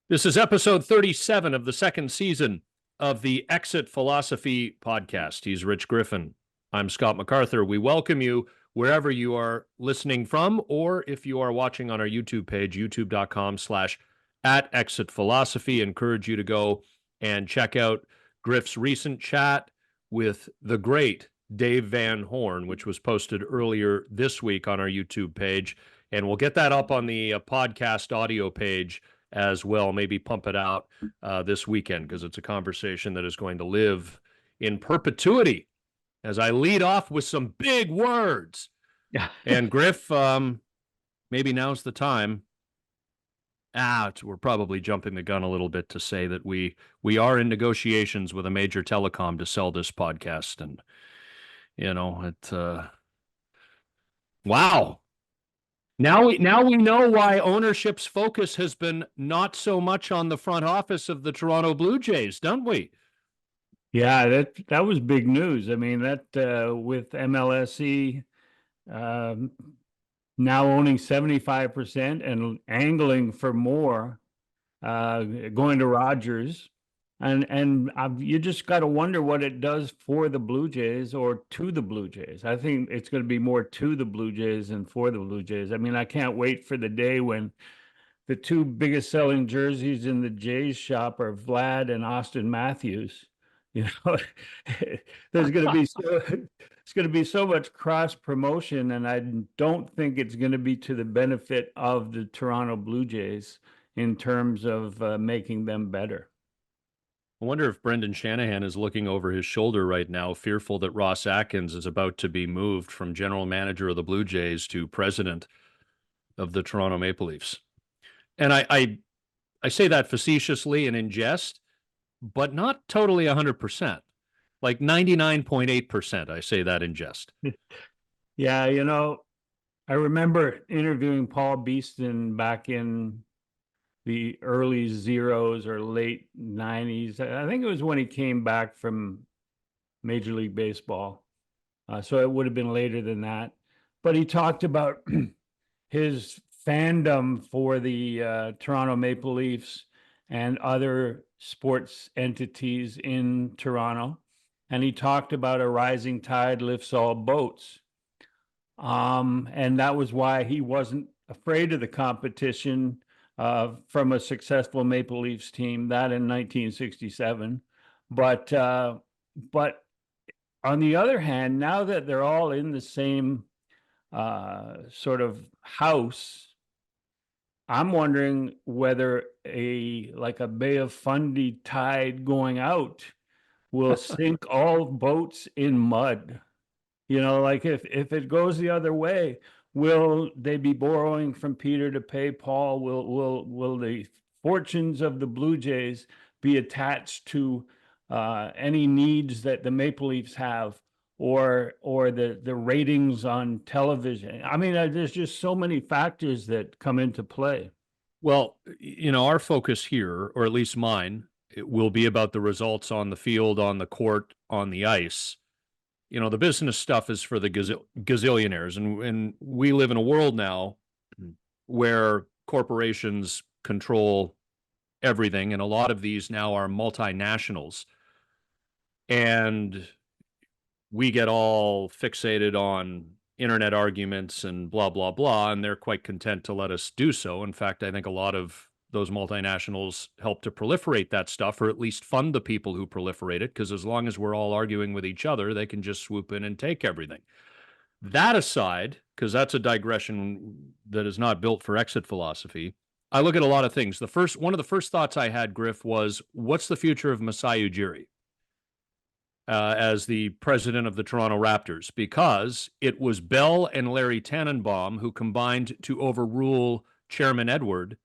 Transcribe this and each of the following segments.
This is episode 37 of the second season of the Exit Philosophy podcast. He's Rich Griffin. I'm Scott MacArthur. We welcome you wherever you are listening from, or if you are watching on our YouTube page, youtube.com/@Exit Philosophy. Encourage you to go and check out Griff's recent chat with the great Dave Van Horn, which was posted earlier this week on our YouTube page. And we'll get that up on the podcast audio page as well. Maybe pump it out this weekend, because it's a conversation that is going to live in perpetuity as I lead off with some big words. Yeah. And Griff, maybe now's the time. We're probably jumping the gun a little bit to say that we are in negotiations with a major telecom to sell this podcast. And, wow. Now we know why ownership's focus has been not so much on the front office of the Toronto Blue Jays, don't we? Yeah, that was big news. I mean, that with MLSE now owning 75% and angling for more, going to Rogers, and you just got to wonder what it does for the Blue Jays or to the Blue Jays. I think it's going to be more to the Blue Jays than for the Blue Jays. I mean, I can't wait for the day when the two biggest selling jerseys in the Jays shop are Vlad and Austin Matthews. You know, there's going to be it's going to be so much cross promotion, and I don't think it's going to be to the benefit of the Toronto Blue Jays in terms of making them better. I wonder if Brendan Shanahan is looking over his shoulder right now, fearful that Ross Atkins is about to be moved from general manager of the Blue Jays to president of the Toronto Maple Leafs. And I say that facetiously and in jest, but not totally 100%. Like 99.8%, I say that in jest. Yeah, I remember interviewing Paul Beeston back in the early zeros or late 90s. I think it was when he came back from Major League Baseball. So it would have been later than that. But he talked about his fandom for the Toronto Maple Leafs and other sports entities in Toronto. And he talked about a rising tide lifts all boats. And that was why he wasn't afraid of the competition from a successful Maple Leafs team, that in 1967. But on the other hand, now that they're all in the same sort of house, I'm wondering whether a Bay of Fundy tide going out will sink all boats in mud. Like if it goes the other way, will they be borrowing from Peter to pay Paul? Will the fortunes of the Blue Jays be attached to any needs that the Maple Leafs have, or the ratings on television? I mean, there's just so many factors that come into play. Well, our focus here, or at least mine, it will be about the results on the field, on the court, on the ice. The business stuff is for the gazillionaires. And we live in a world now where corporations control everything. And a lot of these now are multinationals. And we get all fixated on internet arguments and blah, blah, blah. And they're quite content to let us do so. In fact, I think a lot of those multinationals help to proliferate that stuff, or at least fund the people who proliferate it, because as long as we're all arguing with each other, they can just swoop in and take everything. That aside, because that's a digression that is not built for exit philosophy, I look at a lot of things. One of the first thoughts I had, Griff, was what's the future of Masai Ujiri as the president of the Toronto Raptors? Because it was Bell and Larry Tannenbaum who combined to overrule Chairman Edward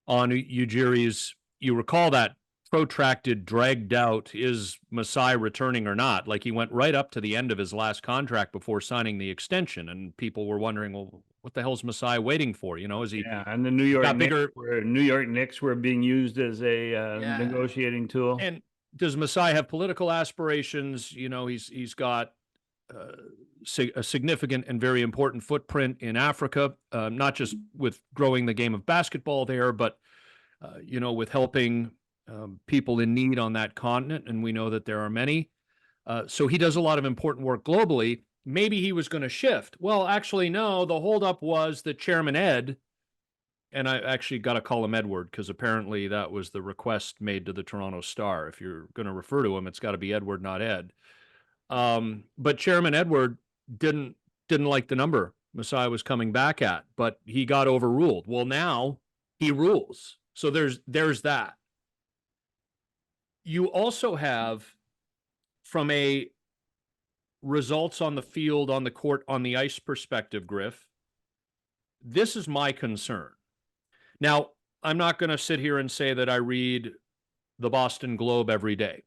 on Ujiri's, you recall that protracted, dragged out, is Masai returning or not? Like, he went right up to the end of his last contract before signing the extension, and people were wondering, well, what the hell's Masai waiting for? Is he? Yeah, and the New York Knicks were being used as a negotiating tool. And does Masai have political aspirations? He's got a significant and very important footprint in Africa, not just with growing the game of basketball there, but with helping people in need on that continent, and we know that there are many. So he does a lot of important work globally. Maybe he was going to shift. Well, actually, no. The holdup was that Chairman Ed, and I actually got to call him Edward because apparently that was the request made to the Toronto Star. If you're going to refer to him, it's got to be Edward, not Ed. But Chairman Edward didn't like the number Messiah was coming back at, but he got overruled. Well, now he rules. So there's that. You also have, from a results on the field, on the court, on the ice perspective, Griff, this is my concern. Now, I'm not going to sit here and say that I read the Boston Globe every day.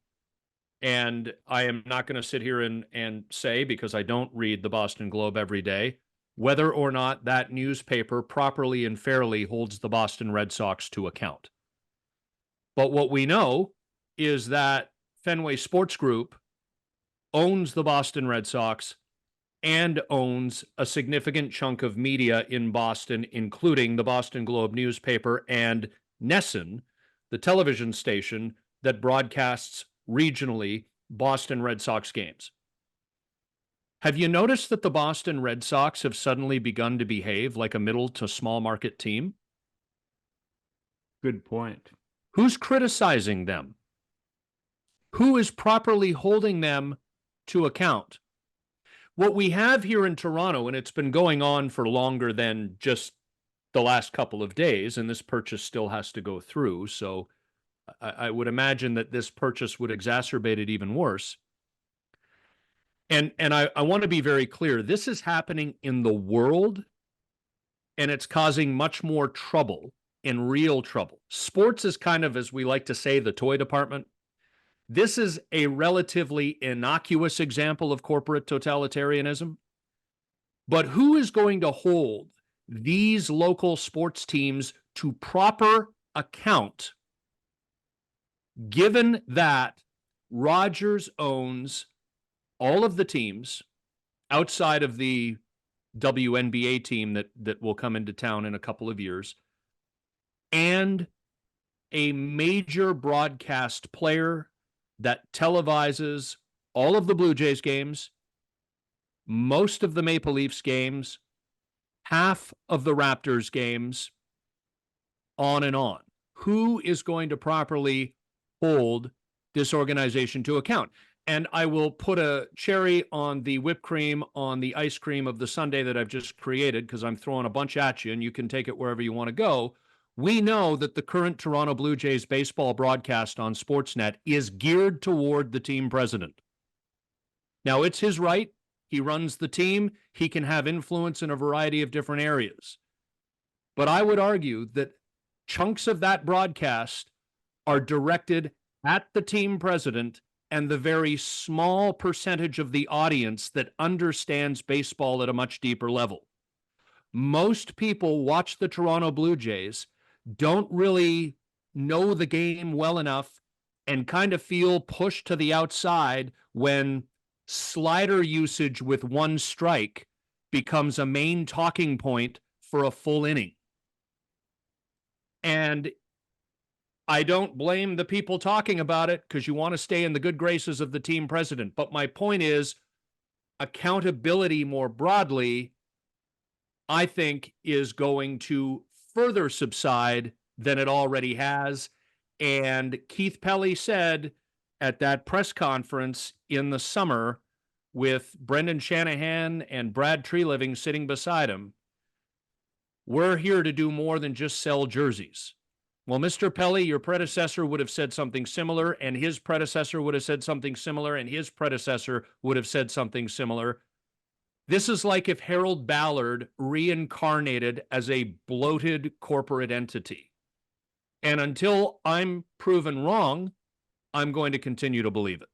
And I am not going to sit here and say, because I don't read the Boston Globe every day, whether or not that newspaper properly and fairly holds the Boston Red Sox to account. But what we know is that Fenway Sports Group owns the Boston Red Sox and owns a significant chunk of media in Boston, including the Boston Globe newspaper and Nesson, the television station that broadcasts regionally Boston Red Sox games. Have you noticed that the Boston Red Sox have suddenly begun to behave like a middle to small market team? Good point. Who's criticizing them? Who is properly holding them to account? What we have here in Toronto, and it's been going on for longer than just the last couple of days, and this purchase still has to go through, so I would imagine that this purchase would exacerbate it even worse. And I want to be very clear. This is happening in the world, and it's causing much more trouble, and real trouble. Sports is kind of, as we like to say, the toy department. This is a relatively innocuous example of corporate totalitarianism. But who is going to hold these local sports teams to proper account, given that Rogers owns all of the teams outside of the WNBA team that will come into town in a couple of years, and a major broadcast player that televises all of the Blue Jays games, most of the Maple Leafs games, half of the Raptors games, on and on. Who is going to properly hold this organization to account? And I will put a cherry on the whipped cream on the ice cream of the sundae that I've just created, because I'm throwing a bunch at you and you can take it wherever you want to go. We know that the current Toronto Blue Jays baseball broadcast on Sportsnet is geared toward the team president. Now, it's his right. He runs the team. He can have influence in a variety of different areas. But I would argue that chunks of that broadcast are directed at the team president and the very small percentage of the audience that understands baseball at a much deeper level. Most people watch the Toronto Blue Jays, don't really know the game well enough, and kind of feel pushed to the outside when slider usage with one strike becomes a main talking point for a full inning. And I don't blame the people talking about it, because you want to stay in the good graces of the team president. But my point is, accountability more broadly, I think, is going to further subside than it already has. And Keith Pelley said at that press conference in the summer, with Brendan Shanahan and Brad Treliving sitting beside him, we're here to do more than just sell jerseys. Well, Mr. Pelley, your predecessor would have said something similar, and his predecessor would have said something similar, and his predecessor would have said something similar. This is like if Harold Ballard reincarnated as a bloated corporate entity. And until I'm proven wrong, I'm going to continue to believe it.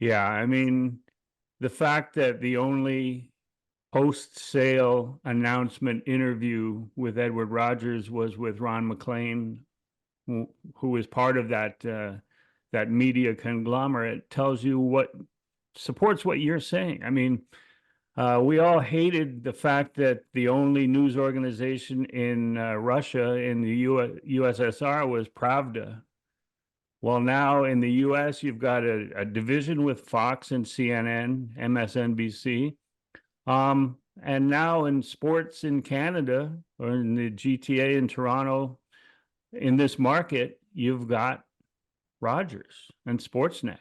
Yeah, I mean, the fact that the only post-sale announcement interview with Edward Rogers was with Ron McLean, who is part of that media conglomerate, tells you what supports what you're saying. I mean, We all hated the fact that the only news organization in Russia, in the USSR, was Pravda. Well, now in the US, you've got a division with Fox and CNN, MSNBC. And now in sports in Canada or in the GTA in Toronto, in this market, you've got Rogers and Sportsnet.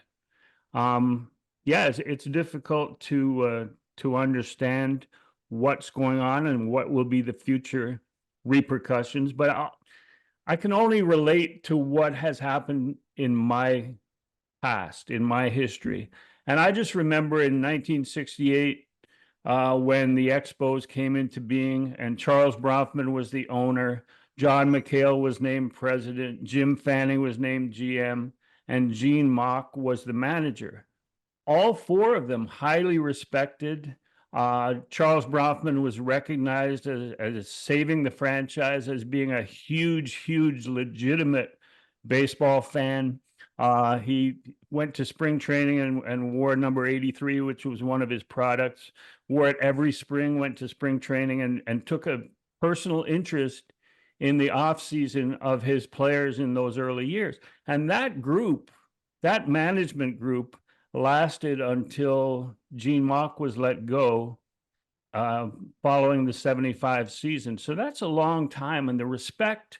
Yeah, it's difficult to understand what's going on and what will be the future repercussions, but I can only relate to what has happened in my past, in my history. And I just remember in 1968, when the Expos came into being and Charles Bronfman was the owner, John McHale was named president, Jim Fanning was named GM, and Gene Mauch was the manager. All four of them highly respected. Charles Bronfman was recognized as saving the franchise, as being a huge, legitimate baseball fan. He went to spring training and wore number 83, which was one of his products, wore it every spring, went to spring training and took a personal interest in the offseason of his players in those early years. And that group, that management group, lasted until Gene Mauch was let go following the 75 season. So that's a long time. And the respect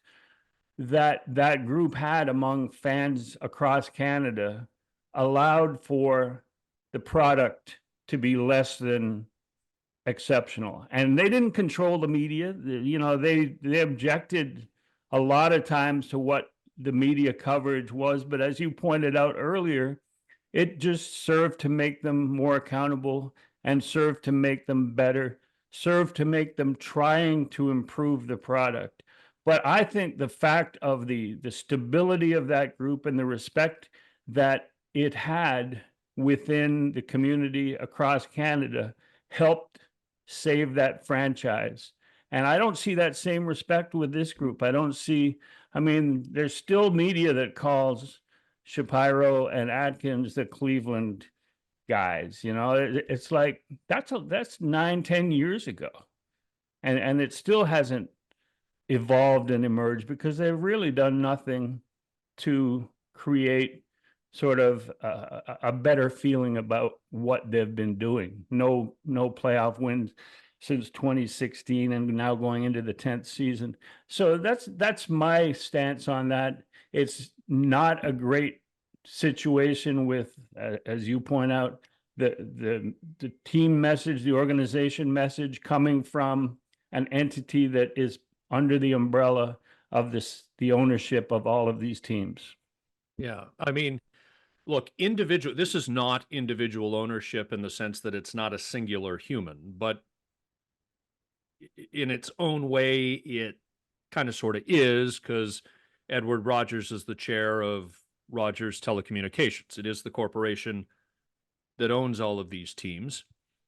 that that group had among fans across Canada allowed for the product to be less than exceptional. And they didn't control the media. You know, they objected a lot of times to what the media coverage was. But as you pointed out earlier, it just served to make them more accountable and served to make them better, served to make them trying to improve the product. But I think the fact of the stability of that group and the respect that it had within the community across Canada helped save that franchise. And I don't see that same respect with this group. I don't see, I mean, there's still media that calls Shapiro and Atkins the Cleveland guys. You know, it's like that's 9-10 years ago, and it still hasn't evolved and emerged because they've really done nothing to create sort of a better feeling about what they've been doing. No playoff wins since 2016 and now going into the 10th season. So that's my stance on that. It's not a great situation with, as you point out, the team message, the organization message coming from an entity that is under the umbrella of the ownership of all of these teams. Yeah. I mean, look, this is not individual ownership in the sense that it's not a singular human, but in its own way, it kind of sort of is, because Edward Rogers is the chair of Rogers Telecommunications. It is the corporation that owns all of these teams.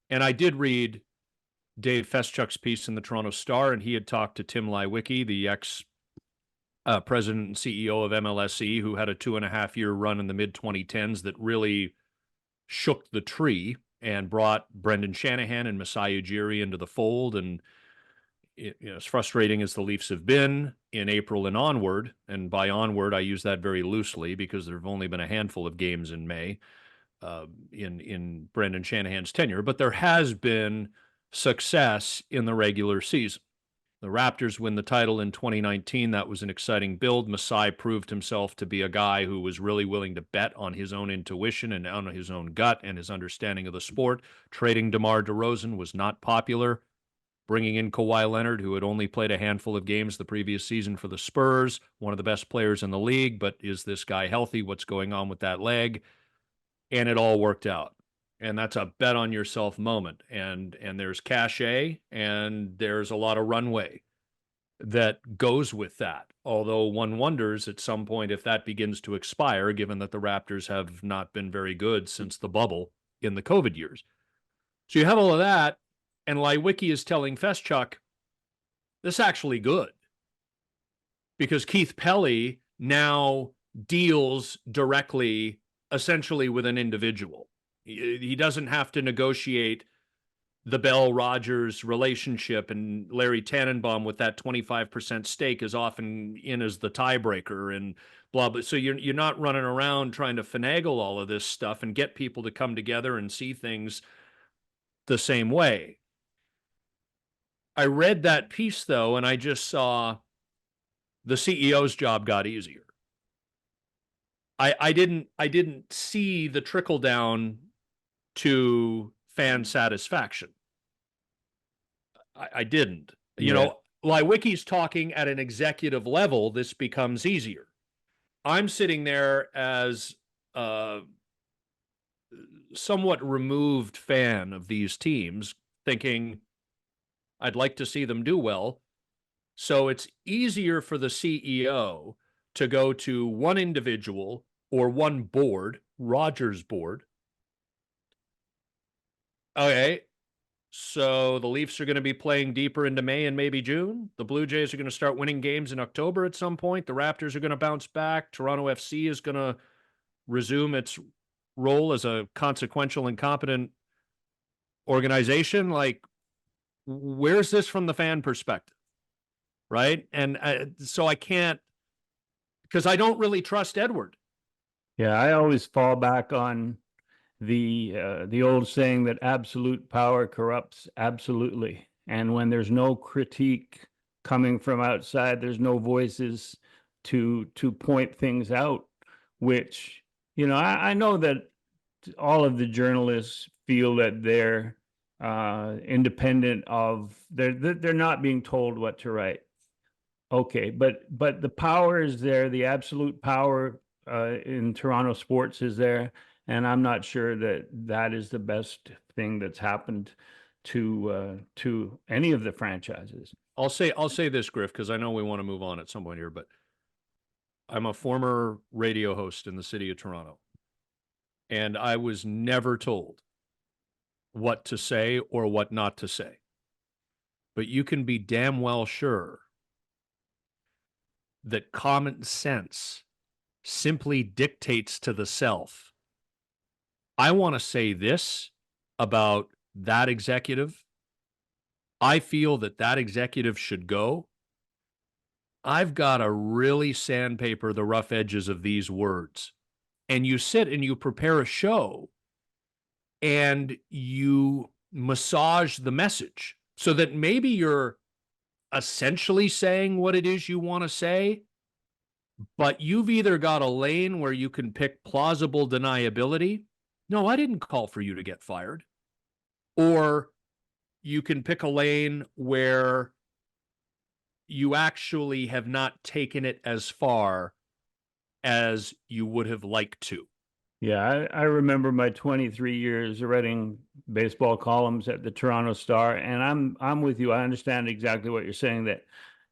And I did read Dave Feschuk's piece in the Toronto Star, and he had talked to Tim Leiweke, the ex-president and CEO of MLSE, who had a 2.5-year run in the mid-2010s that really shook the tree and brought Brendan Shanahan and Masai Ujiri into the fold. And as frustrating as the Leafs have been in April and onward, and by onward I use that very loosely because there have only been a handful of games in May in Brendan Shanahan's tenure, but there has been success in the regular season. The Raptors win the title in 2019. That was an exciting build. Masai proved himself to be a guy who was really willing to bet on his own intuition and on his own gut and his understanding of the sport. Trading DeMar DeRozan was not popular. Bringing in Kawhi Leonard, who had only played a handful of games the previous season for the Spurs, one of the best players in the league, but is this guy healthy? What's going on with that leg? And it all worked out. And that's a bet on yourself moment. And there's cachet and there's a lot of runway that goes with that. Although one wonders at some point if that begins to expire, given that the Raptors have not been very good since the bubble in the COVID years. So you have all of that. And Leiweke is telling Feschuk, this is actually good. Because Keith Pelly now deals directly, essentially with an individual. He doesn't have to negotiate the Bell Rogers relationship, and Larry Tannenbaum with that 25% stake is often in as the tiebreaker and blah blah. So you're not running around trying to finagle all of this stuff and get people to come together and see things the same way. I read that piece though, and I just saw the CEO's job got easier. I didn't see the trickle down to fan satisfaction. I didn't. You Yeah. know, Lewicki's talking at an executive level, this becomes easier. I'm sitting there as a somewhat removed fan of these teams, thinking I'd like to see them do well. So it's easier for the CEO to go to one individual or one board, Rogers board. Okay, so the Leafs are going to be playing deeper into May and maybe June. The Blue Jays are going to start winning games in October at some point. The Raptors are going to bounce back. Toronto FC is going to resume its role as a consequential and competent organization. Like, where's this from the fan perspective? Right. And so I can't, because I don't really trust Edward. Yeah, I always fall back on the old saying that absolute power corrupts absolutely. And when there's no critique coming from outside, there's no voices to point things out, which, you know, I know that all of the journalists feel that they're independent of they're not being told what to write. Okay, but the power is there, the absolute power in Toronto sports is there, and I'm not sure that that is the best thing that's happened to any of the franchises. I'll say this, Griff, because I know we want to move on at some point here, but I'm a former radio host in the city of Toronto, and I was never told what to say or what not to say. But you can be damn well sure that common sense simply dictates to the self, I want to say this about that executive. I feel that that executive should go. I've got to really sandpaper the rough edges of these words. And you sit and you prepare a show and you massage the message so that maybe you're essentially saying what it is you want to say, but you've either got a lane where you can pick plausible deniability. No, I didn't call for you to get fired. Or you can pick a lane where you actually have not taken it as far as you would have liked to. Yeah, I remember my 23 years writing baseball columns at the Toronto Star, and I'm with you. I understand exactly what you're saying, that,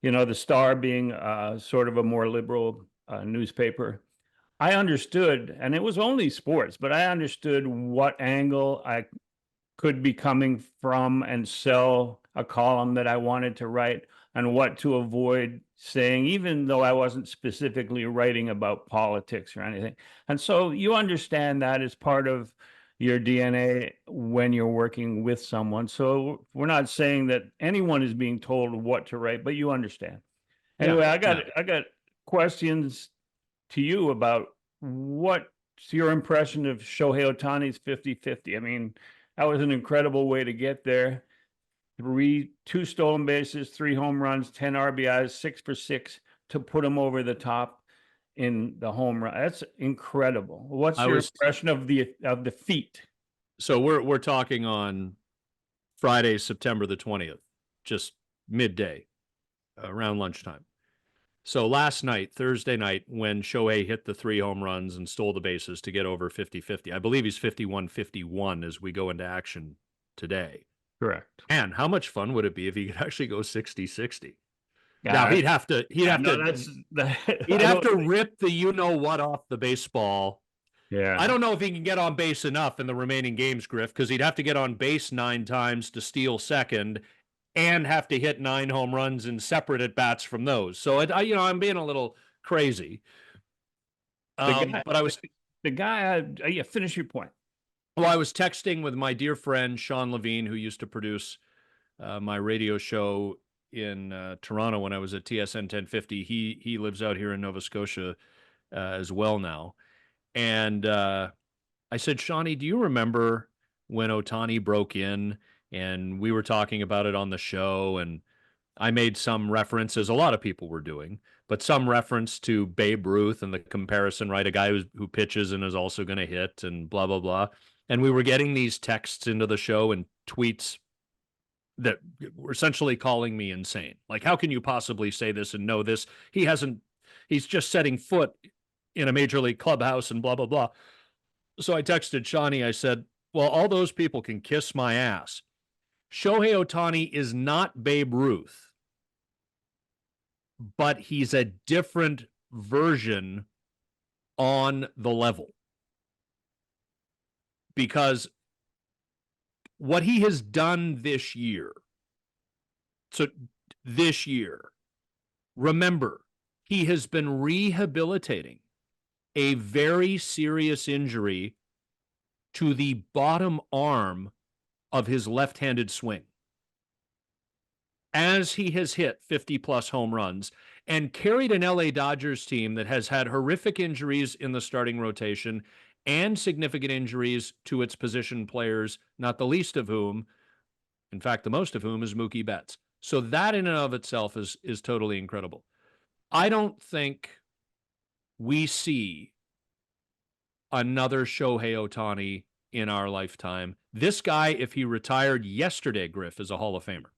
you know, the Star being sort of a more liberal newspaper. I understood, and it was only sports, but I understood what angle I could be coming from and sell a column that I wanted to write, and what to avoid saying, even though I wasn't specifically writing about politics or anything. And so you understand that as part of your DNA when you're working with someone. So we're not saying that anyone is being told what to write, but you understand. Anyway, Yeah, I got questions to you about what's your impression of Shohei Ohtani's 50-50. I mean, that was an incredible way to get there. Two stolen bases, 3 home runs, 10 RBIs, 6 for 6 to put him over the top in the home run. That's incredible. What's your impression of the feat? So we're talking on Friday, September the 20th, just midday, around lunchtime. So last night, Thursday night, when Shohei hit the 3 home runs and stole the bases to get over 50-50, I believe he's 51-51 as we go into action today. Correct. And how much fun would it be if he could actually go 60-60? Yeah, now he'd have to rip the you know what off the baseball. Yeah. I don't know if he can get on base enough in the remaining games, Griff, because he'd have to get on base 9 times to steal second and have to hit 9 home runs in separate at bats from those. So I'm being a little crazy. But I was the guy. Yeah, finish your point. Well, I was texting with my dear friend Sean Levine, who used to produce my radio show in Toronto when I was at TSN 1050. He lives out here in Nova Scotia as well now. And I said, Shawnee, do you remember when Ohtani broke in and we were talking about it on the show? And I made some references, a lot of people were doing, but some reference to Babe Ruth and the comparison, right? A guy who pitches and is also going to hit and blah, blah, blah. And we were getting these texts into the show and tweets that were essentially calling me insane. Like, how can you possibly say this and know this? He's just setting foot in a major league clubhouse and blah, blah, blah. So I texted Shawnee. I said, well, all those people can kiss my ass. Shohei Ohtani is not Babe Ruth, but he's a different version on the level. Because what he has done this year, remember, he has been rehabilitating a very serious injury to the bottom arm of his left-handed swing. As he has hit 50-plus home runs and carried an LA Dodgers team that has had horrific injuries in the starting rotation and significant injuries to its position players, not the least of whom, in fact, the most of whom is Mookie Betts. So that in and of itself is totally incredible. I don't think we see another Shohei Ohtani in our lifetime. This guy, if he retired yesterday, Griff, is a Hall of Famer.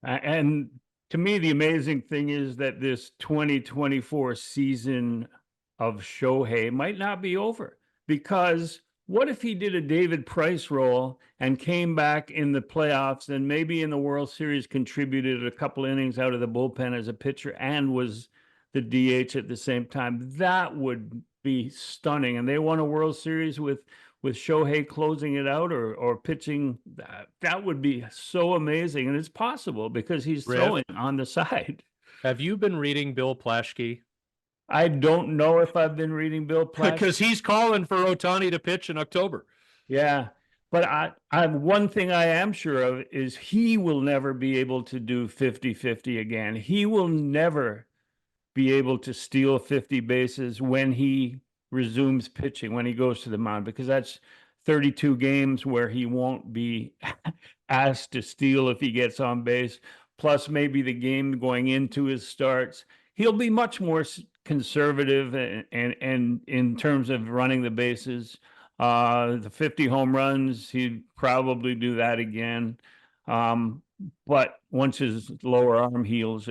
And to me, the amazing thing is that this 2024 season of Shohei might not be over, because what if he did a David Price role and came back in the playoffs and maybe in the World Series contributed a couple innings out of the bullpen as a pitcher and was the DH at the same time? That would be stunning. And they won a World Series with Shohei closing it out or pitching. That would be so amazing. And it's possible because he's throwing on the side. Have you been reading Bill Plaschke? I don't know if I've been reading Bill Plaschke. Because he's calling for Ohtani to pitch in October. Yeah. But I one thing I am sure of is he will never be able to do 50-50 again. He will never be able to steal 50 bases when he resumes pitching, when he goes to the mound, because that's 32 games where he won't be asked to steal if he gets on base, plus maybe the game going into his starts. He'll be much more conservative and in terms of running the bases. The 50 home runs, he'd probably do that again. But once his lower arm heals,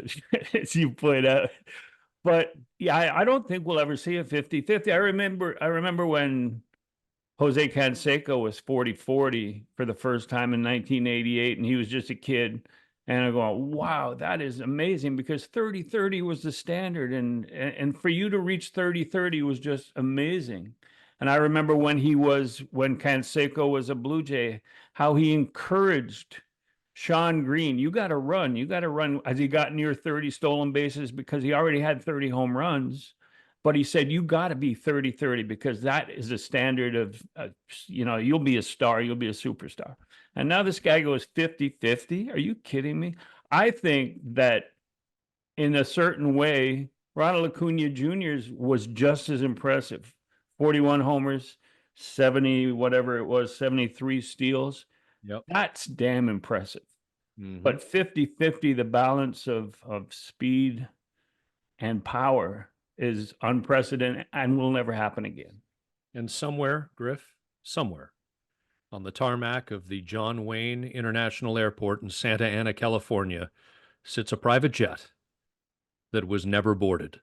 as you point out. But yeah, I don't think we'll ever see a 50-50. I remember when Jose Canseco was 40-40 for the first time in 1988, and he was just a kid. And I go, wow, that is amazing, because 30-30 was the standard. And for you to reach 30-30 was just amazing. And I remember when Canseco was a Blue Jay, how he encouraged Sean Green, you got to run as he got near 30 stolen bases, because he already had 30 home runs. But he said, you got to be 30-30, because that is a standard of, you'll be a star, you'll be a superstar. And now this guy goes 50-50. Are you kidding me? I think that in a certain way, Ronald Acuna Jr.'s was just as impressive. 41 homers, 70, whatever it was, 73 steals. Yep. That's damn impressive. Mm-hmm. But 50-50, the balance of speed and power is unprecedented and will never happen again. And somewhere, Griff, somewhere on the tarmac of the John Wayne International Airport in Santa Ana, California, sits a private jet that was never boarded.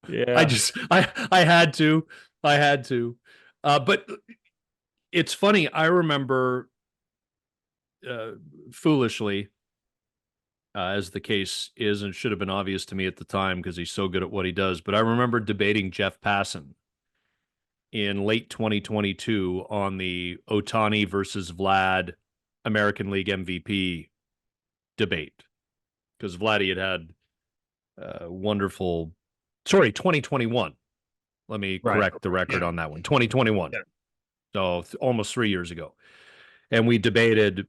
Yeah. I had to. But it's funny. I remember foolishly, as the case is, and should have been obvious to me at the time because he's so good at what he does, but I remember debating Jeff Passan in late 2022 on the Ohtani versus Vlad American League MVP debate, because Vladdy had 2021 Let me Right. correct the record on that one. 2021. Yeah. So almost 3 years ago. And we debated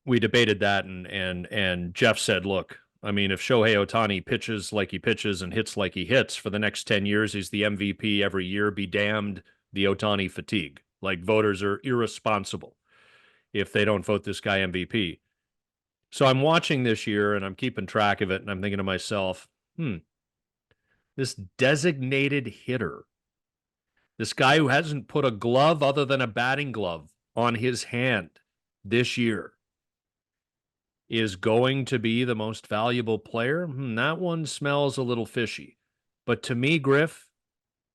that, and Jeff said, look, I mean, if Shohei Ohtani pitches like he pitches and hits like he hits for the next 10 years, he's the MVP every year. Be damned the Ohtani fatigue. Like, voters are irresponsible if they don't vote this guy MVP. So I'm watching this year and I'm keeping track of it, and I'm thinking to myself, this designated hitter, this guy who hasn't put a glove other than a batting glove on his hand this year, is going to be the most valuable player? That one smells a little fishy. But to me, Griff,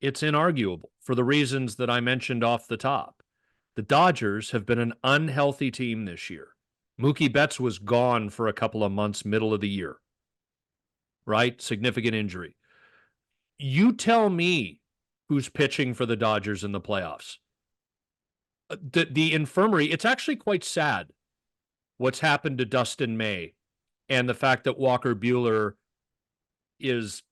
it's inarguable for the reasons that I mentioned off the top. The Dodgers have been an unhealthy team this year. Mookie Betts was gone for a couple of months, middle of the year, right? Significant injury. You tell me who's pitching for the Dodgers in the playoffs. The infirmary, it's actually quite sad what's happened to Dustin May and the fact that Walker Buehler is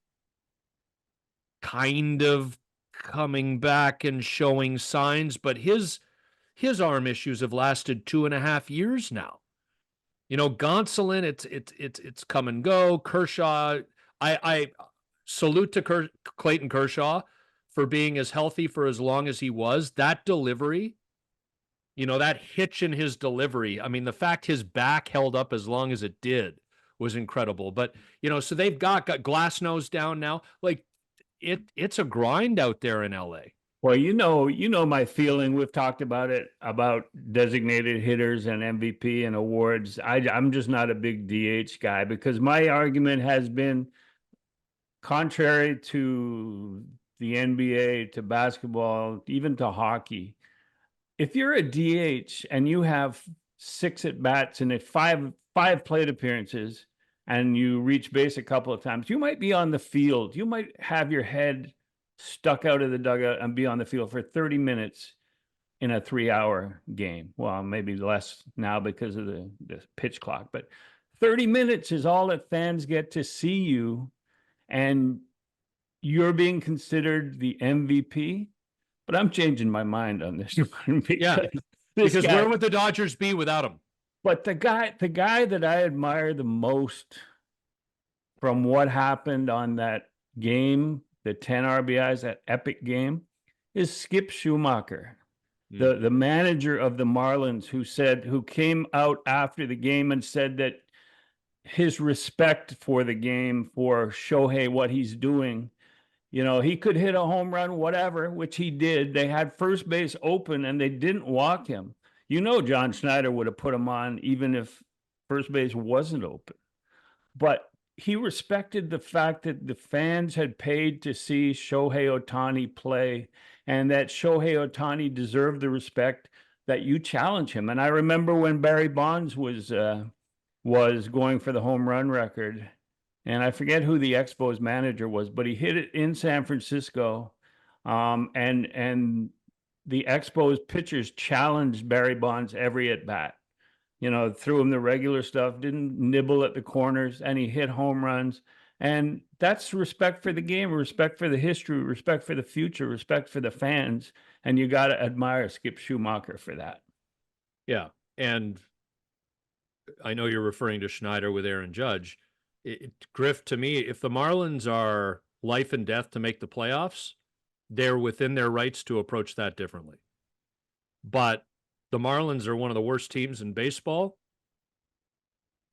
kind of coming back and showing signs, but his arm issues have lasted 2.5 years now. You know, Gonsolin, it's come and go. Kershaw, I salute to Clayton Kershaw for being as healthy for as long as he was. That delivery, you know, that hitch in his delivery, I mean, the fact his back held up as long as it did was incredible. But, you know, so they've got Glass nose down now. Like, it's a grind out there in LA. Well, you know my feeling. We've talked about it, about designated hitters and MVP and awards. I'm just not a big DH guy, because my argument has been, contrary to the NBA, to basketball, even to hockey, if you're a DH and you have 6 at bats and five plate appearances and you reach base a couple of times, you might be on the field. You might have your head stuck out of the dugout and be on the field for 30 minutes in a 3-hour game. Well, maybe less now because of the pitch clock, but 30 minutes is all that fans get to see you, and you're being considered the MVP. But I'm changing my mind on this one, because where would the Dodgers be without him? But the guy that I admire the most from what happened on that game, the 10 RBIs, that epic game, is Skip Schumacher, the manager of the Marlins, who came out after the game and said that his respect for the game, for Shohei, what he's doing. You know, he could hit a home run, whatever, which he did. They had first base open and they didn't walk him. You know, John Schneider would have put him on even if first base wasn't open. But he respected the fact that the fans had paid to see Shohei Ohtani play, and that Shohei Ohtani deserved the respect that you challenge him. And I remember when Barry Bonds was going for the home run record, and I forget who the Expos manager was, but he hit it in San Francisco. And the Expos pitchers challenged Barry Bonds every at bat. You know, threw him the regular stuff, didn't nibble at the corners, and he hit home runs. And that's respect for the game, respect for the history, respect for the future, respect for the fans. And you got to admire Skip Schumacher for that. Yeah. And I know you're referring to Schneider with Aaron Judge. Griff, to me, if the Marlins are life and death to make the playoffs, they're within their rights to approach that differently. But the Marlins are one of the worst teams in baseball.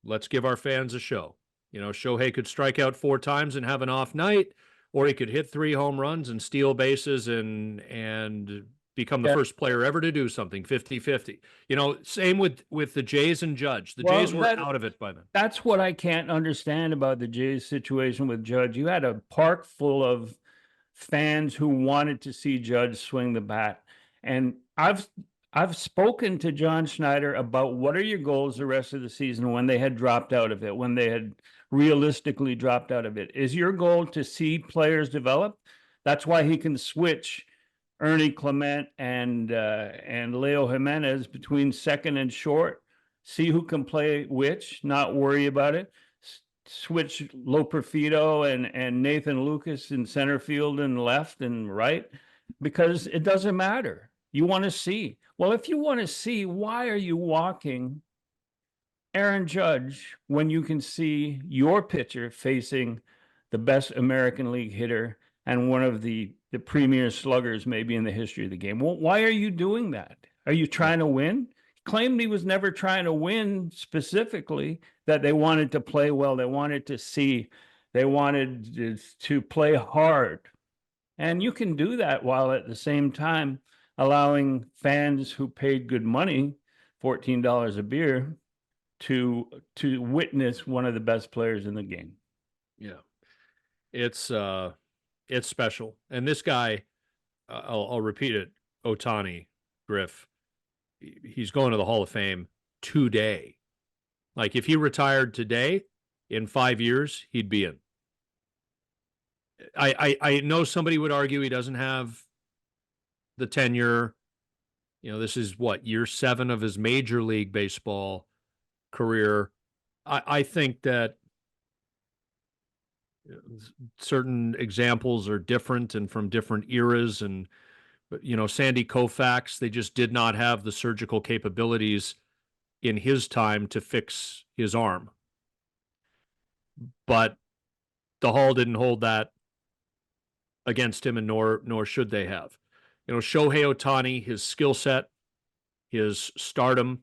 Let's give our fans a show. You know, Shohei could strike out 4 times and have an off night, or he could hit 3 home runs and steal bases and become the first player ever to do something 50-50. You know, same with the Jays and Judge. The Jays were out of it by then. That's what I can't understand about the Jays situation with Judge. You had a park full of fans who wanted to see Judge swing the bat. And I've spoken to John Schneider about what are your goals the rest of the season when they had dropped out of it, when they had realistically dropped out of it. Is your goal to see players develop? That's why he can switch Ernie Clement and Leo Jimenez between second and short, see who can play which, not worry about it. switch Loperfido and Nathan Lucas in center field and left and right? Because it doesn't matter. You want to see. Well, if you want to see, why are you walking Aaron Judge when you can see your pitcher facing the best American League hitter and one of the premier sluggers maybe in the history of the game? Well, why are you doing that? Are you trying to win? He claimed he was never trying to win specifically, that they wanted to play well, they wanted to see, they wanted to play hard. And you can do that while at the same time allowing fans who paid good money, $14 a beer, to witness one of the best players in the game. Yeah. It's special. And this guy, I'll repeat it, Ohtani, Griff, he's going to the Hall of Fame today. Like, if he retired today, in 5 years, he'd be in. I know somebody would argue he doesn't have the tenure. You know, this is what, year 7 of his Major League Baseball career. I think that certain examples are different and from different eras. And, you know, Sandy Koufax, they just did not have the surgical capabilities in his time to fix his arm. But the Hall didn't hold that against him, and nor should they have. You know, Shohei Ohtani, his skill set, his stardom,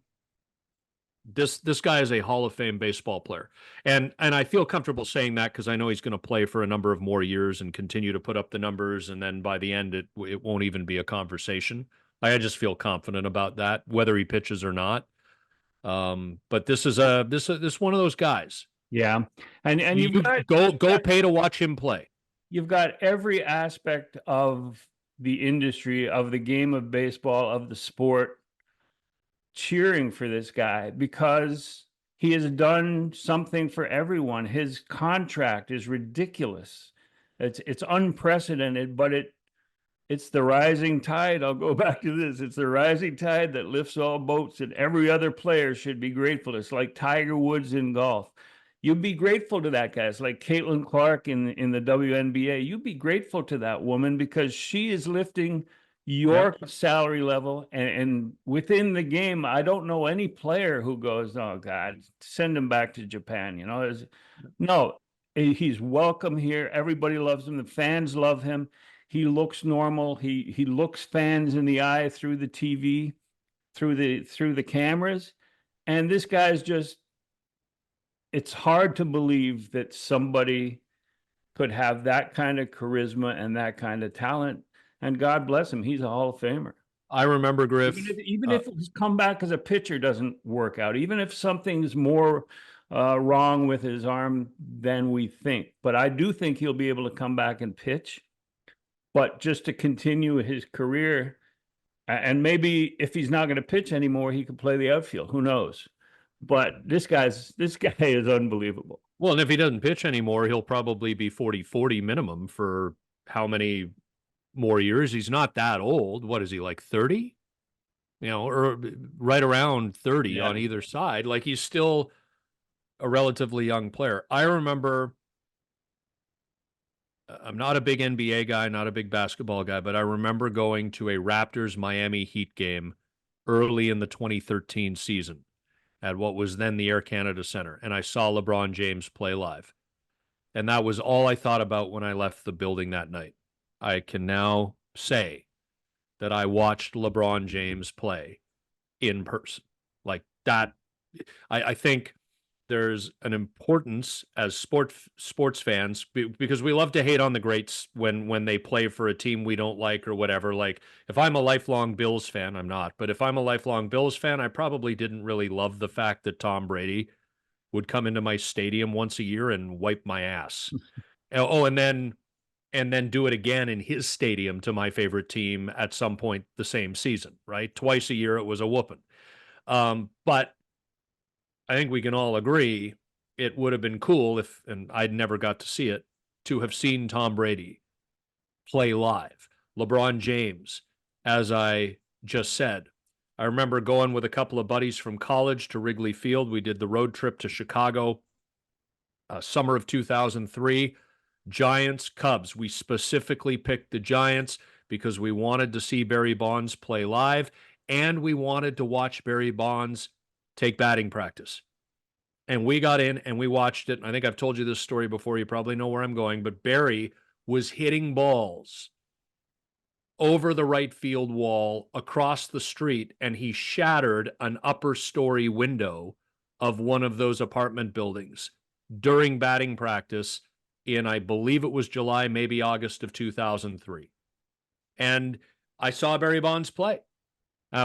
this guy is a Hall of Fame baseball player. And I feel comfortable saying that because I know he's going to play for a number of more years and continue to put up the numbers, and then by the end it won't even be a conversation. I just feel confident about that, whether he pitches or not. But this is one of those guys. Yeah. And you go pay to watch him play. You've got every aspect of the industry, of the game of baseball, of the sport, cheering for this guy because he has done something for everyone. His contract is ridiculous. It's unprecedented, but it's the rising tide. I'll go back to this. It's the rising tide that lifts all boats, and every other player should be grateful. It's like Tiger Woods in golf. You'd be grateful to that guy. It's like Caitlin Clark in the WNBA. You'd be grateful to that woman because she is lifting your salary level. And within the game, I don't know any player who goes, oh, God, send him back to Japan. You know, no, he's welcome here. Everybody loves him. The fans love him. He looks normal. He looks fans in the eye through the TV, through the cameras. And this guy's just, it's hard to believe that somebody could have that kind of charisma and that kind of talent. And God bless him. He's a Hall of Famer. I remember Griff. Even if his comeback as a pitcher doesn't work out, even if something's more wrong with his arm than we think. But I do think he'll be able to come back and pitch. But just to continue his career, and maybe if he's not going to pitch anymore, he could play the outfield. Who knows? But this guy is unbelievable. Well, and if he doesn't pitch anymore, he'll probably be 40-40 minimum for how many more years? He's not that old. What is he, like 30? You know, or right around 30 on either side. Like, he's still a relatively young player. I remember, I'm not a big NBA guy, not a big basketball guy, but I remember going to a Raptors Miami Heat game early in the 2013 season at what was then the Air Canada Center, and I saw LeBron James play live. And that was all I thought about when I left the building that night. I can now say that I watched LeBron James play in person. Like that, I think there's an importance as sports fans, because we love to hate on the greats when they play for a team we don't like or whatever. Like, if I'm a lifelong Bills fan, I'm not, but if I'm a lifelong Bills fan, I probably didn't really love the fact that Tom Brady would come into my stadium once a year and wipe my ass. Oh, and then do it again in his stadium to my favorite team at some point the same season, right? Twice a year it was a whooping. But I think we can all agree it would have been cool if, and I'd never got to see it, to have seen Tom Brady play live. LeBron James, as I just said. I remember going with a couple of buddies from college to Wrigley Field. We did the road trip to Chicago. summer of 2003, Giants, Cubs. We specifically picked the Giants because we wanted to see Barry Bonds play live, and we wanted to watch Barry Bonds take batting practice. And we got in and we watched it. And I think I've told you this story before. You probably know where I'm going, but Barry was hitting balls over the right field wall across the street, and he shattered an upper story window of one of those apartment buildings during batting practice in, I believe it was July, maybe August of 2003. And I saw Barry Bonds play.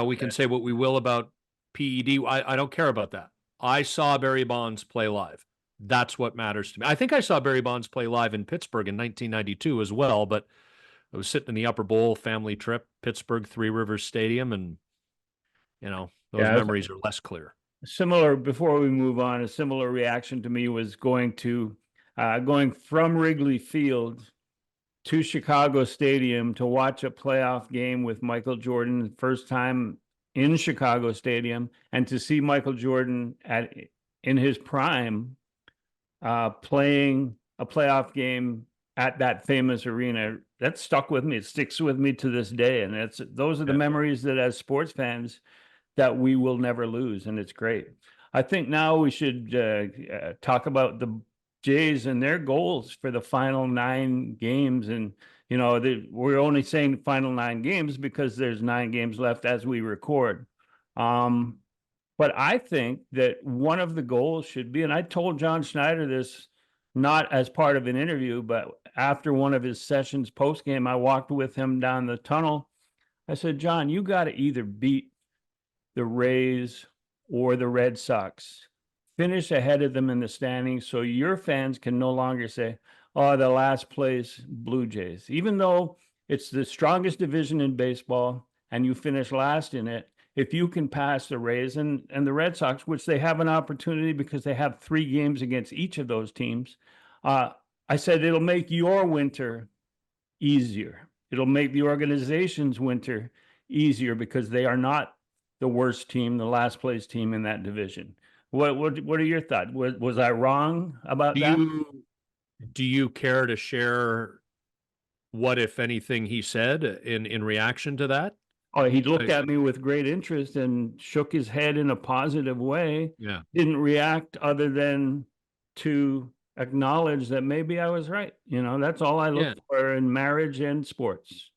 We can say what we will about PED. I don't care about that. I saw Barry Bonds play live. That's what matters to me. I think I saw Barry Bonds play live in Pittsburgh in 1992 as well, but I was sitting in the Upper Bowl family trip, Pittsburgh, Three Rivers Stadium, and, those Yeah, memories are less clear. similar, before we move on, a similar reaction to me was going from Wrigley Field to Chicago Stadium to watch a playoff game with Michael Jordan, first time in Chicago Stadium, and to see Michael Jordan in his prime playing a playoff game at that famous arena. That stuck with me. It sticks with me to this day, and those are the memories that, as sports fans, that we will never lose, and it's great. I think now we should talk about the Jays and their goals for the final 9 games. And, we're only saying final 9 games because there's 9 games left as we record. But I think that one of the goals should be, and I told John Schneider this not as part of an interview, but after one of his sessions post game, I walked with him down the tunnel. I said, John, you got to either beat the Rays or the Red Sox, finish ahead of them in the standings, so your fans can no longer say, oh, the last place Blue Jays. Even though it's the strongest division in baseball and you finish last in it, if you can pass the Rays and the Red Sox, which they have an opportunity because they have 3 games against each of those teams, I said it'll make your winter easier. It'll make the organization's winter easier because they are not the worst team, the last place team in that division. What are your thoughts? Was I wrong about that? Do you care to share what, if anything, he said in reaction to that? Oh, he looked at me with great interest and shook his head in a positive way. Yeah. Didn't react other than to acknowledge that maybe I was right. That's all I look for in marriage and sports.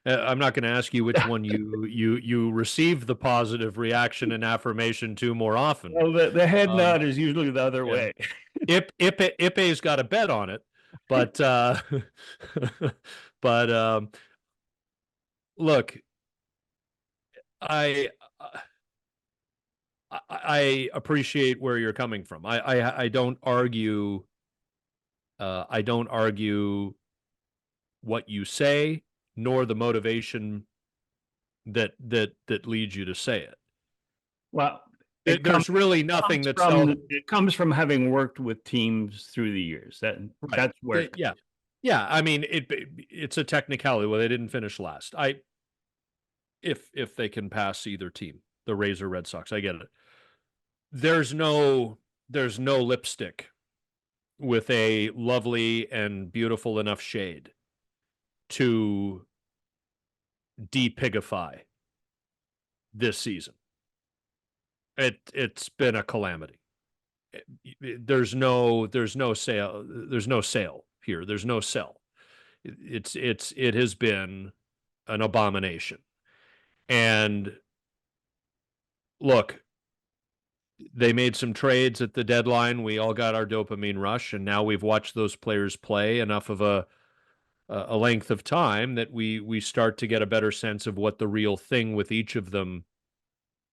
I'm not going to ask you which one you receive the positive reaction and affirmation to more often. Well, the head nod is usually the other way. Ipe's got a bet on it, but look, I appreciate where you're coming from. I don't argue. I don't argue what you say, nor the motivation that leads you to say it. Well, there's really nothing that's it comes from having worked with teams through the years. That's where yeah. I mean, it's a technicality. Well, they didn't finish last. If they can pass either team, the Rays or Red Sox, I get it. There's no lipstick with a lovely and beautiful enough shade to depigify this season. It's been a calamity. There's no sale. There's no sale here. There's no sell. It has been an abomination. And look, they made some trades at the deadline. We all got our dopamine rush, and now we've watched those players play enough of a length of time that we start to get a better sense of what the real thing with each of them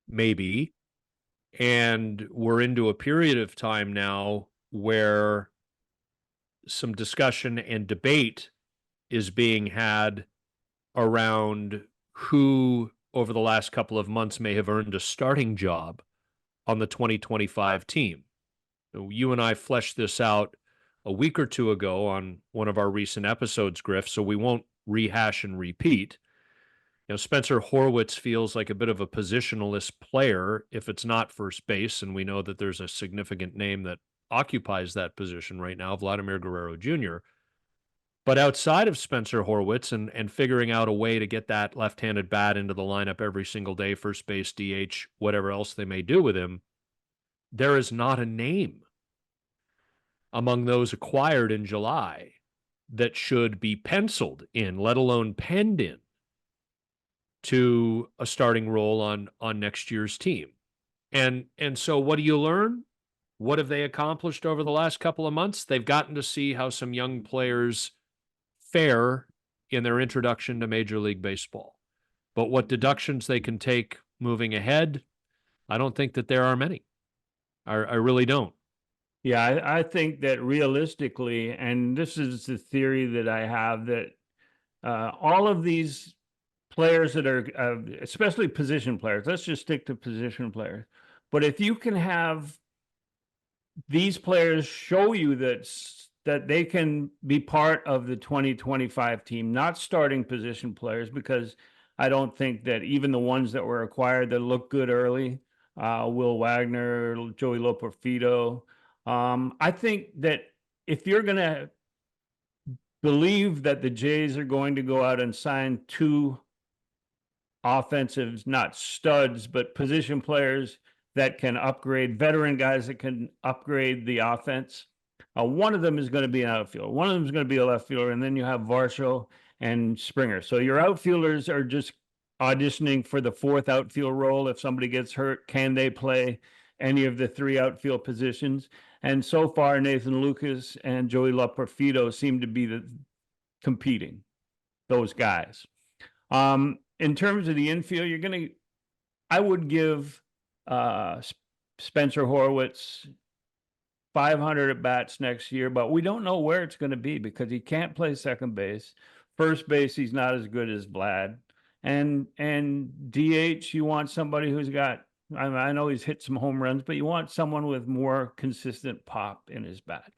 may be. And we're into a period of time now where some discussion and debate is being had around who over the last couple of months may have earned a starting job on the 2025 team. You and I fleshed this out a week or two ago on one of our recent episodes, Griff, so we won't rehash and repeat. Spencer Horwitz feels like a bit of a positionless player if it's not first base, and we know that there's a significant name that occupies that position right now, Vladimir Guerrero Jr. But outside of Spencer Horwitz and figuring out a way to get that left-handed bat into the lineup every single day, first base, DH, whatever else they may do with him, there is not a name among those acquired in July that should be penciled in, let alone penned in, to a starting role on next year's team. And so what do you learn? What have they accomplished over the last couple of months? They've gotten to see how some young players fare in their introduction to Major League Baseball. But what deductions they can take moving ahead, I don't think that there are many. I really don't. Yeah, I think that realistically, and this is the theory that I have, that all of these players that are, especially position players, let's just stick to position players. But if you can have these players show you that they can be part of the 2025 team, not starting position players, because I don't think that even the ones that were acquired that look good early, Will Wagner, Joey Loperfido, I think that if you're going to believe that the Jays are going to go out and sign two offensives, not studs, but position players that can upgrade, veteran guys that can upgrade the offense. One of them is going to be an outfielder. One of them is going to be a left fielder. And then you have Varsho and Springer. So your outfielders are just auditioning for the fourth outfield role. If somebody gets hurt, can they play any of the three outfield positions? And so far, Nathan Lucas and Joey Loperfido seem to be competing, those guys. In terms of the infield, I would give Spencer Horwitz 500 at bats next year, but we don't know where it's going to be because he can't play second base. First base, he's not as good as Vlad. And DH, you want somebody who's got, I know he's hit some home runs, but you want someone with more consistent pop in his bat.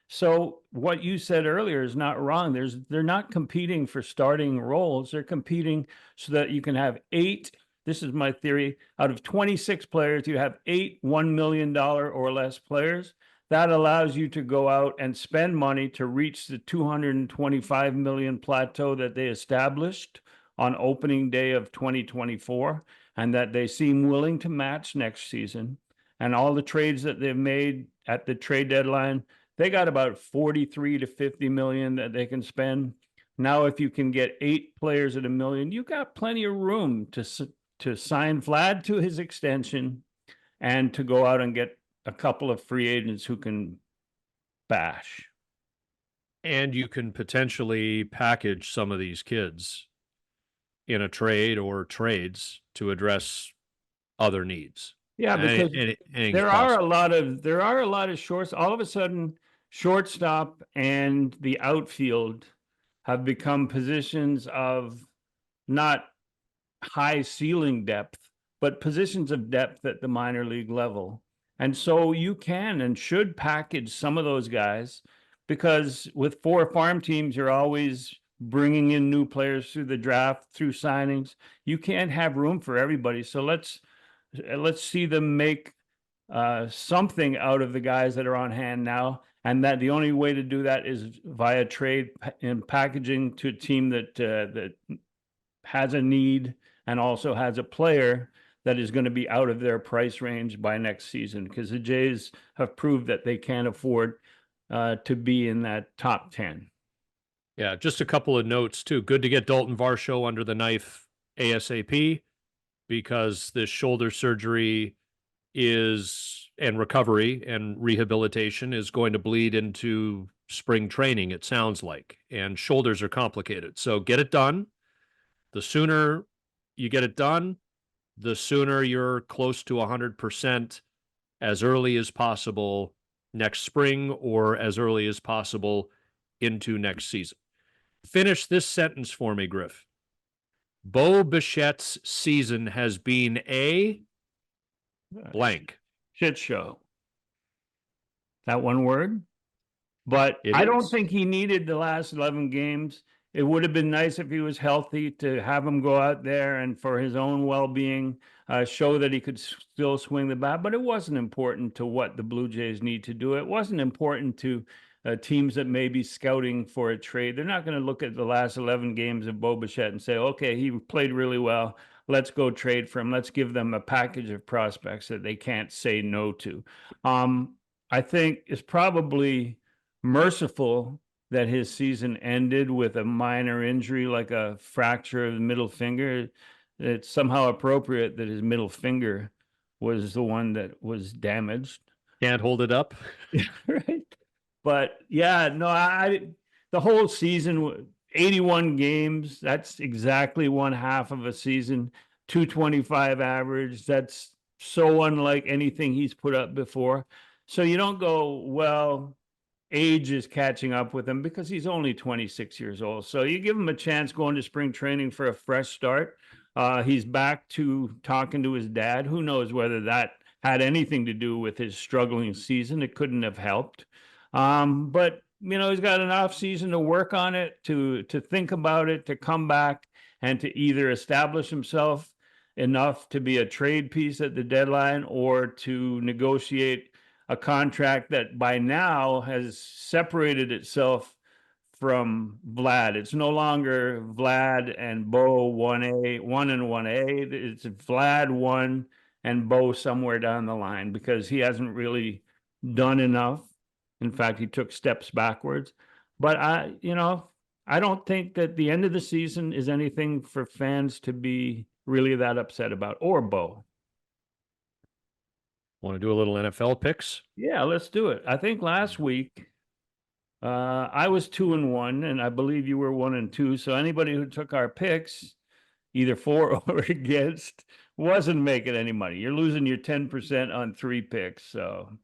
So what you said earlier is not wrong. They're not competing for starting roles. They're competing so that you can have 8. This is my theory. Out of 26 players, you have 8 $1 million or less players. That allows you to go out and spend money to reach the 225 million plateau that they established on opening day of 2024, and that they seem willing to match next season. And all the trades that they've made at the trade deadline, they got about 43 to 50 million that they can spend. Now, if you can get 8 players at $1 million, you got plenty of room to sign Vlad to his extension and to go out and get a couple of free agents who can bash. And you can potentially package some of these kids in a trade or trades to address other needs. Yeah, because there are a lot of shorts. All of a sudden, shortstop and the outfield have become positions of not high ceiling depth, but positions of depth at the minor league level. And so you can and should package some of those guys, because with 4 farm teams, you're always bringing in new players through the draft, through signings. You can't have room for everybody. So let's see them make something out of the guys that are on hand now. And that the only way to do that is via trade and packaging to a team that has a need and also has a player that is going to be out of their price range by next season, because the Jays have proved that they can't afford to be in that top 10. Yeah, just a couple of notes too. Good to get Dalton Varsho under the knife ASAP, because this shoulder surgery and recovery and rehabilitation is going to bleed into spring training, it sounds like, and shoulders are complicated. So get it done. The sooner you get it done, the sooner you're close to 100% as early as possible next spring, or as early as possible into next season. Finish this sentence for me, Griff. Bo Bichette's season has been a blank. Shit show. That one word? But I don't think he needed the last 11 games. it would have been nice if he was healthy to have him go out there and for his own well-being, show that he could still swing the bat. But it wasn't important to what the Blue Jays need to do. It wasn't important to teams that may be scouting for a trade. They're not going to look at the last 11 games of Bo Bichette and say, okay, he played really well. Let's go trade for him. Let's give them a package of prospects that they can't say no to. I think it's probably merciful that his season ended with a minor injury like a fracture of the middle finger. It's somehow appropriate that his middle finger was the one that was damaged. Can't hold it up. Right. But yeah, no, the whole season, 81 games, that's exactly one half of a season, 225 average. That's so unlike anything he's put up before. So you don't go, well, age is catching up with him because he's only 26 years old. So you give him a chance going to spring training for a fresh start. He's back to talking to his dad. Who knows whether that had anything to do with his struggling season? It couldn't have helped. But he's got an off season to work on it, to think about it, to come back and to either establish himself enough to be a trade piece at the deadline or to negotiate a contract that by now has separated itself from Vlad. It's no longer Vlad and Bo 1A, 1 and 1A. It's Vlad 1 and Bo somewhere down the line because he hasn't really done enough. In fact, he took steps backwards. But I don't think that the end of the season is anything for fans to be really that upset about, or Bo. Want to do a little NFL picks? Yeah, let's do it. I think last week I was 2-1, and I believe you were 1-2. So anybody who took our picks, either for or against, wasn't making any money. You're losing your 10% on 3 picks. So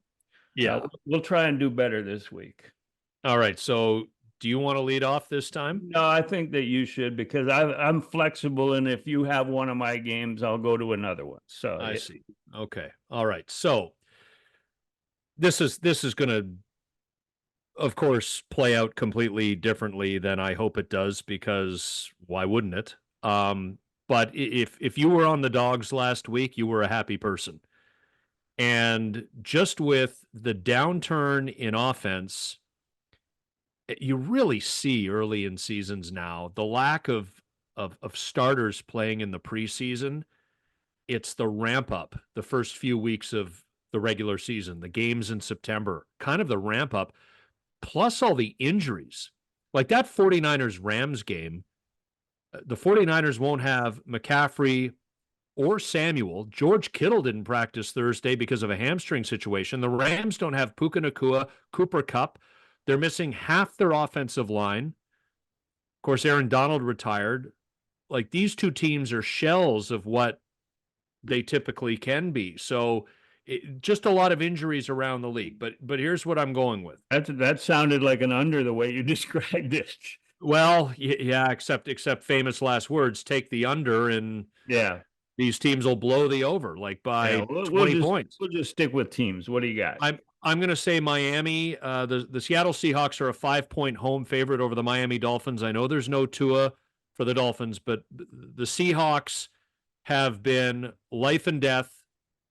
yeah, we'll try and do better this week. All right. So do you want to lead off this time? No, I think that you should because I'm flexible, and if you have one of my games, I'll go to another one. So I see. Okay. All right. So this is going to, of course, play out completely differently than I hope it does because why wouldn't it? But if you were on the Dogs last week, you were a happy person. And just with the downturn in offense, you really see early in seasons now the lack of starters playing in the preseason. It's the ramp up the first few weeks of the regular season, the games in September, kind of the ramp up, plus all the injuries. Like that 49ers Rams game, the 49ers won't have McCaffrey or Samuel. George Kittle didn't practice Thursday because of a hamstring situation. The Rams don't have Puka Nacua, Cooper Kupp. They're missing half their offensive line. Of course, Aaron Donald retired. Like these two teams are shells of what they typically can be. So just a lot of injuries around the league. But here's what I'm going with. That sounded like an under the way you described it. Well, yeah, except famous last words, take the under and yeah. These teams will blow the over like by 20 points. We'll just stick with teams. What do you got? I'm going to say Miami. The Seattle Seahawks are a 5-point home favorite over the Miami Dolphins. I know there's no Tua for the Dolphins, but the Seahawks have been life and death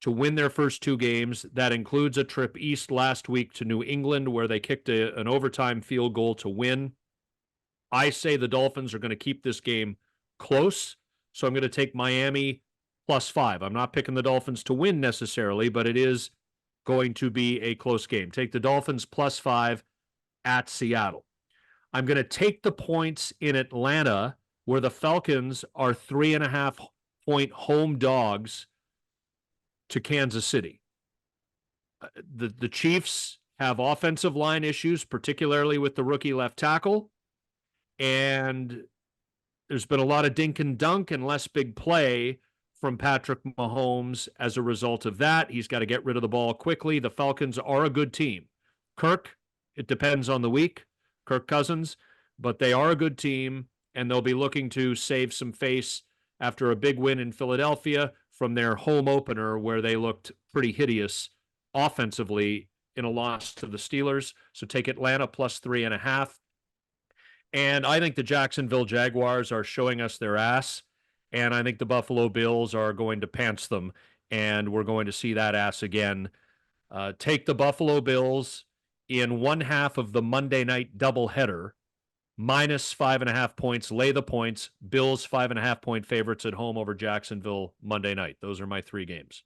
to win their first 2 games. That includes a trip east last week to New England where they kicked an overtime field goal to win. I say the Dolphins are going to keep this game close, so I'm going to take Miami +5. I'm not picking the Dolphins to win necessarily, but it is going to be a close game. Take the Dolphins +5 at Seattle. I'm going to take the points in Atlanta, where the Falcons are 3.5-point home dogs to Kansas City. The Chiefs have offensive line issues, particularly with the rookie left tackle, and there's been a lot of dink and dunk and less big play from Patrick Mahomes as a result of that. He's got to get rid of the ball quickly. The Falcons are a good team. Kirk, it depends on the week, Kirk Cousins, but they are a good team, and they'll be looking to save some face after a big win in Philadelphia from their home opener where they looked pretty hideous offensively in a loss to the Steelers. So take Atlanta +3.5. And I think the Jacksonville Jaguars are showing us their ass. And I think the Buffalo Bills are going to pants them. And we're going to see that ass again. Take the Buffalo Bills in one half of the Monday night doubleheader, minus 5.5 points, lay the points. Bills 5.5 point favorites at home over Jacksonville Monday night. Those are my 3 games.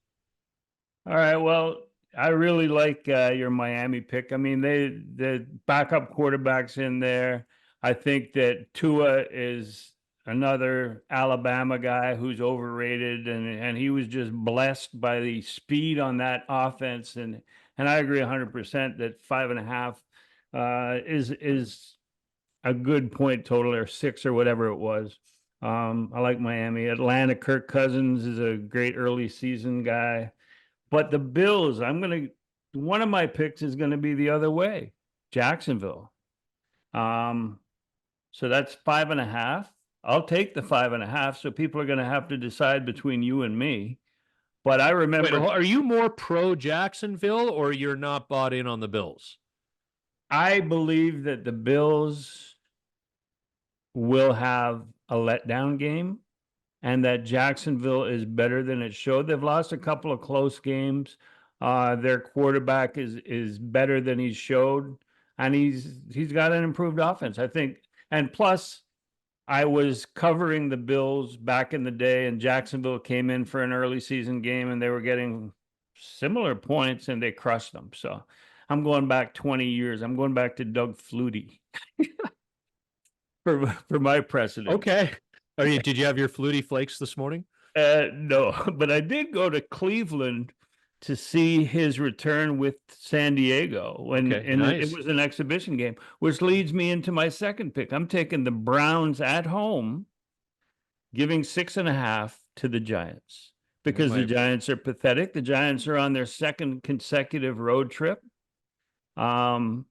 All right. Well, I really like your Miami pick. I mean, the backup quarterbacks in there. I think that Tua is another Alabama guy who's overrated, and he was just blessed by the speed on that offense. And I agree 100% that 5.5 is a good point total, or 6 or whatever it was. I like Miami. Atlanta, Kirk Cousins is a great early season guy. But the Bills, one of my picks is going to be the other way, Jacksonville. So that's 5.5. I'll take the 5.5. So people are going to have to decide between you and me. But I remember. Wait, are you more pro Jacksonville, or you're not bought in on the Bills? I believe that the Bills will have a letdown game, and that Jacksonville is better than it showed. They've lost a couple of close games. Their quarterback is better than he showed, and he's got an improved offense, I think. And plus, I was covering the Bills back in the day, and Jacksonville came in for an early season game, and they were getting similar points, and they crushed them. So I'm going back 20 years. I'm going back to Doug Flutie for my precedent. Okay. Did you have your Flutie Flakes this morning? No, but I did go to Cleveland to see his return with San Diego nice. It was an exhibition game, which leads me into my second pick. I'm taking the Browns at home, giving 6.5 to the Giants because the Giants are pathetic. The Giants are on their second consecutive road trip. And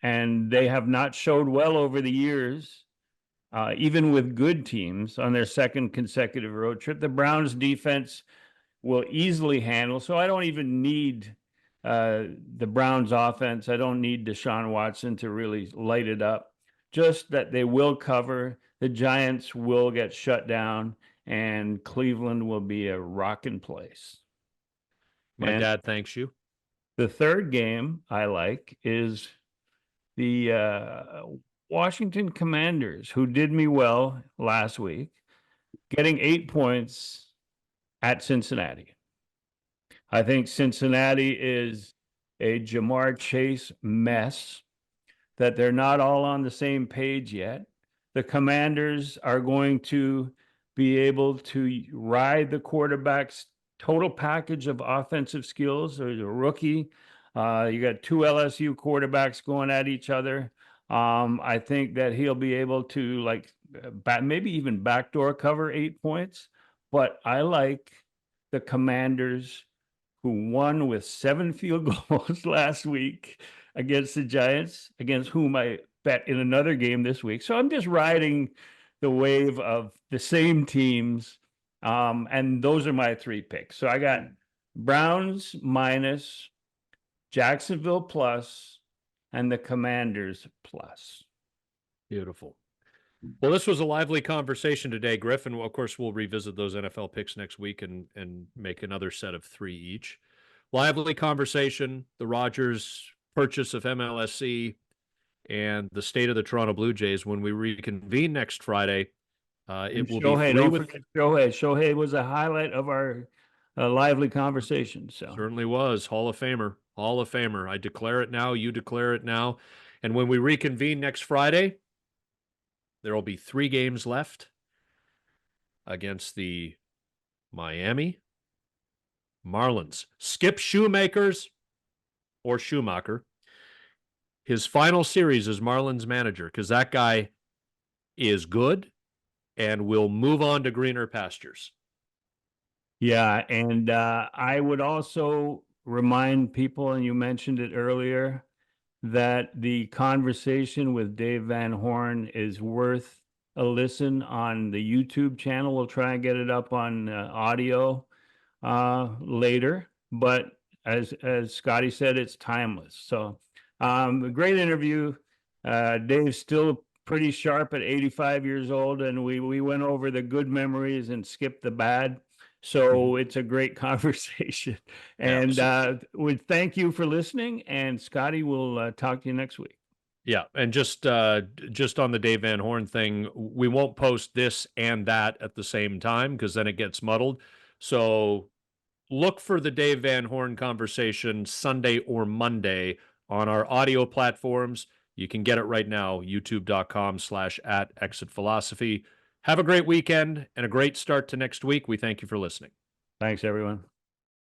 they have not showed well over the years. Even with good teams on their second consecutive road trip. The Browns defense will easily handle. So I don't even need the Browns offense. I don't need Deshaun Watson to really light it up. Just that they will cover. The Giants will get shut down, and Cleveland will be a rocking place. My dad thanks you. The third game I like is the Washington Commanders, who did me well last week, getting 8 points at Cincinnati. I think Cincinnati is a Jamar Chase mess, that they're not all on the same page yet. The Commanders are going to be able to ride the quarterback's total package of offensive skills. There's a rookie. You got 2 LSU quarterbacks going at each other. I think that he'll be able to maybe even backdoor cover 8 points. But I like the Commanders, who won with 7 field goals last week against the Giants, against whom I bet in another game this week. So I'm just riding the wave of the same teams. And those are my 3 picks. So I got Browns minus, Jacksonville plus, and the Commanders plus. Beautiful. Well, this was a lively conversation today, Griff, and of course we'll revisit those NFL picks next week and make another set of 3 each. Lively conversation, the Rogers purchase of MLSC, and the state of the Toronto Blue Jays when we reconvene next Friday. It will Shohei, be don't forget Shohei. Shohei was a highlight of our lively conversation. So certainly was. Hall of Famer. Hall of Famer. I declare it now. You declare it now. And when we reconvene next Friday, there will be 3 games left against the Miami Marlins. Skip Shoemakers or Schumacher. His final series as Marlins manager, because that guy is good and will move on to greener pastures. Yeah, and I would also remind people, and you mentioned it earlier, that the conversation with Dave Van Horn is worth a listen on the YouTube channel. We'll try and get it up on audio later, but as Scotty said, it's timeless. So a great interview. Dave's still pretty sharp at 85 years old, and we went over the good memories and skipped the bad. So it's a great conversation. And we thank you for listening. And Scotty, will talk to you next week. Yeah, and just on the Dave Van Horn thing, we won't post this and that at the same time because then it gets muddled. So look for the Dave Van Horn conversation Sunday or Monday on our audio platforms. You can get it right now, youtube.com/@exitphilosophy. Have a great weekend and a great start to next week. We thank you for listening. Thanks, everyone.